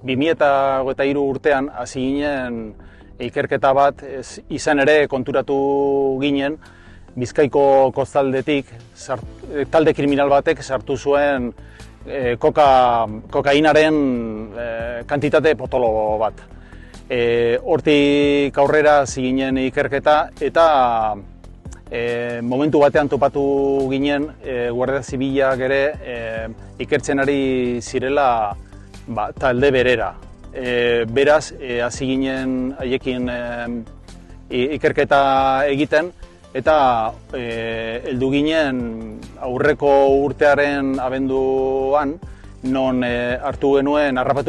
2023 urtean hasi ginen ikerketa bat, izan ere konturatu ginen Bizkaiko kostaldetik talde kriminal batek sartu zuen kokainaren kantitate potolo bat. Hortik aurrera hasi ginen ikerketa eta momentu batean topatu ginen Guardia Zibilak ere ikertzen ari zirela talde berera. Beraz, hasi ginen haiekin ikerketa egiten eta heldu ginen aurreko urtearen abenduan non harrapatu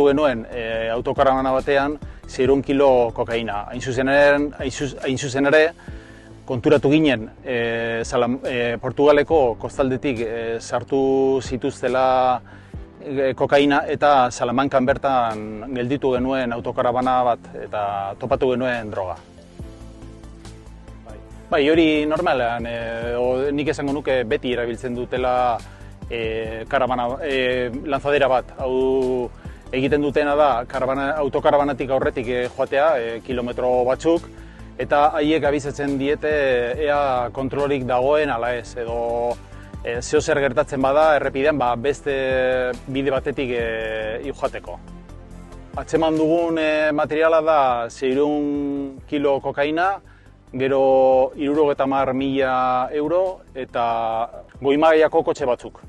genuen autokaravana batean 600 kilo kokaina. Hain zuzen ere, konturatu ginen Portugaleko kostaldetik sartu zituztela kokaina eta Salamankan bertan gelditu genuen autokarabana bat eta topatu genuen droga. Bai, hori normalean, nik esango nuke beti erabiltzen dutela lanzadera bat. Hau egiten dutena da autokarabanatik aurretik joatea, kilometro batzuk, eta haiek abizatzen diete ea kontrolik dagoen ala ez, edo zeo zer gertatzen bada errepidean beste bide batetik joateko. Atzeman dugun materiala da 600 kilo kokaina, gero 70.000 euro eta goi mailako kotxe batzuk.